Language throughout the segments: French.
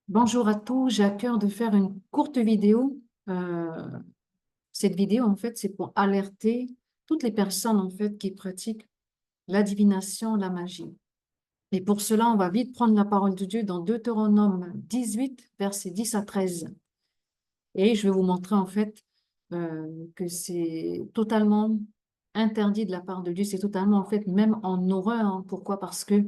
Bonjour à tous, j'ai à cœur de faire une courte vidéo. Euh, Cette vidéo, en fait, c'est pour alerter toutes les personnes, en fait, qui pratiquent la divination, la magie. Et pour cela, on va vite prendre la parole de Dieu dans Deutéronome 18, versets 10 à 13. Et je vais vous montrer, en fait, que c'est totalement interdit de la part de Dieu. C'est totalement, en fait, même en horreur, hein. Pourquoi? Parce que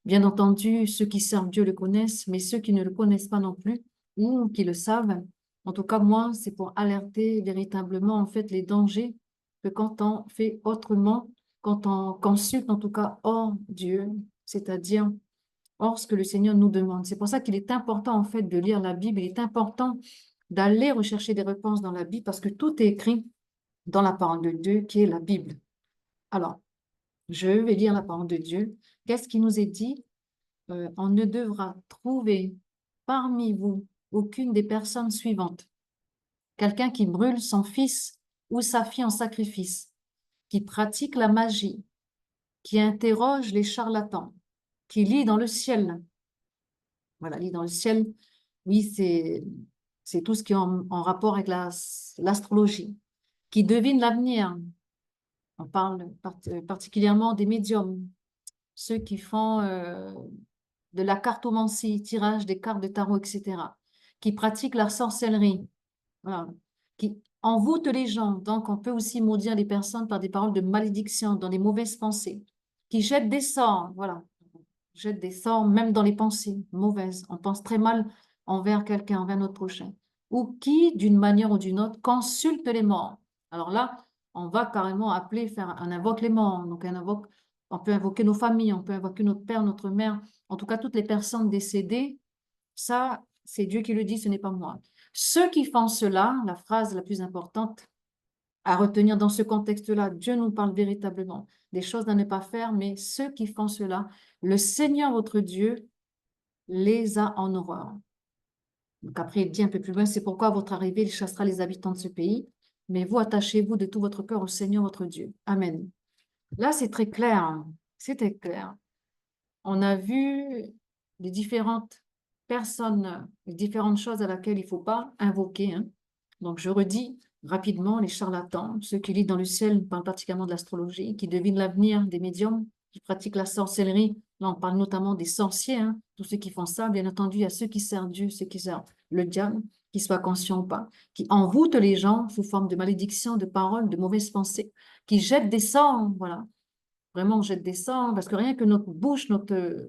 bien entendu, ceux qui servent Dieu le connaissent, mais ceux qui ne le connaissent pas non plus, ou qui le savent, en tout cas, moi, c'est pour alerter véritablement, en fait, les dangers que quand on fait autrement, quand on consulte, en tout cas, hors Dieu, c'est-à-dire hors ce que le Seigneur nous demande. C'est pour ça qu'il est important, en fait, de lire la Bible. Il est important d'aller rechercher des réponses dans la Bible parce que tout est écrit dans la parole de Dieu, qui est la Bible. Alors, je vais lire la parole de Dieu. Qu'est-ce qui nous est dit? On ne devra trouver parmi vous aucune des personnes suivantes. Quelqu'un qui brûle son fils ou sa fille en sacrifice, qui pratique la magie, qui interroge les charlatans, qui lit dans le ciel. Voilà, lit dans le ciel, oui, c'est tout ce qui est en rapport avec l'astrologie, qui devine l'avenir. On parle particulièrement des médiums, ceux qui font de la cartomancie, tirage des cartes de tarot, etc., qui pratiquent la sorcellerie, voilà, qui envoûtent les gens. Donc, on peut aussi maudire les personnes par des paroles de malédiction, dans des mauvaises pensées, qui jettent des sorts, voilà, jettent des sorts même dans les pensées mauvaises. On pense très mal envers quelqu'un, envers notre prochain, ou qui, d'une manière ou d'une autre, consultent les morts. Alors là, on va carrément appeler, faire un invoque les morts. Donc, on peut invoquer nos familles, on peut invoquer notre père, notre mère, en tout cas toutes les personnes décédées. Ça, c'est Dieu qui le dit, ce n'est pas moi. Ceux qui font cela, la phrase la plus importante à retenir dans ce contexte-là, Dieu nous parle véritablement des choses à ne pas faire, mais ceux qui font cela, le Seigneur votre Dieu les a en horreur. Donc après, il dit un peu plus loin, c'est pourquoi à votre arrivée, il chassera les habitants de ce pays, mais vous attachez-vous de tout votre cœur au Seigneur votre Dieu. Amen. Là, c'est très clair, hein. C'était clair. On a vu les différentes personnes, les différentes choses à laquelle il ne faut pas invoquer, hein. Donc, je redis rapidement les charlatans, ceux qui lisent dans le ciel, on parle particulièrement de l'astrologie, qui devinent l'avenir, des médiums, qui pratiquent la sorcellerie. Là, on parle notamment des sorciers, hein, tous ceux qui font ça. Bien entendu, il y a ceux qui servent Dieu, ceux qui servent le diable, qu'ils soient conscients ou pas, qui envoûtent les gens sous forme de malédictions, de paroles, de mauvaises pensées, qui jettent des sorts, voilà. Vraiment, on jette des sorts, parce que rien que notre bouche,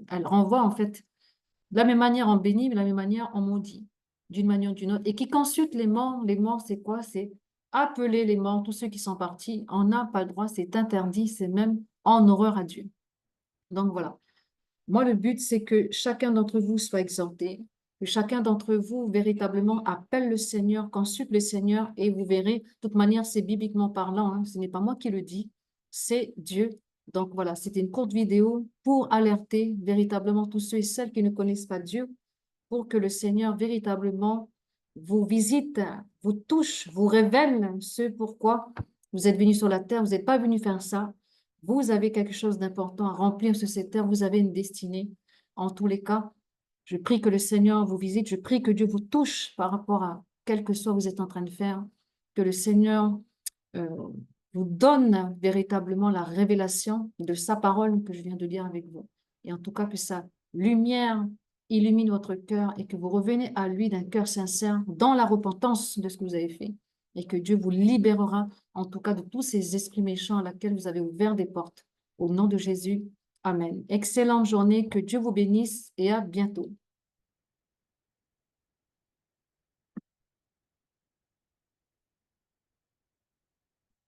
elle renvoie en fait de la même manière on bénit, mais de la même manière on maudit, d'une manière ou d'une autre. Et qui consulte les morts, c'est quoi? C'est appeler les morts, tous ceux qui sont partis. On n'a pas le droit, c'est interdit, c'est même en horreur à Dieu. Donc voilà. Moi, le but, c'est que chacun d'entre vous soit exhorté, que chacun d'entre vous véritablement appelle le Seigneur, consulte le Seigneur, et vous verrez, de toute manière, c'est bibliquement parlant, hein, ce n'est pas moi qui le dis, c'est Dieu. Donc voilà, c'était une courte vidéo pour alerter véritablement tous ceux et celles qui ne connaissent pas Dieu, pour que le Seigneur véritablement vous visite, vous touche, vous révèle ce pourquoi vous êtes venus sur la terre, vous n'êtes pas venus faire ça. Vous avez quelque chose d'important à remplir sur cette terre, vous avez une destinée. En tous les cas, je prie que le Seigneur vous visite, je prie que Dieu vous touche par rapport à quel que soit vous êtes en train de faire, que le Seigneur euh, vous donne véritablement la révélation de sa parole que je viens de lire avec vous. Et en tout cas, que sa lumière illumine votre cœur et que vous revenez à lui d'un cœur sincère dans la repentance de ce que vous avez fait. Et que Dieu vous libérera, en tout cas, de tous ces esprits méchants à laquelle vous avez ouvert des portes. Au nom de Jésus, Amen. Excellente journée, que Dieu vous bénisse et à bientôt.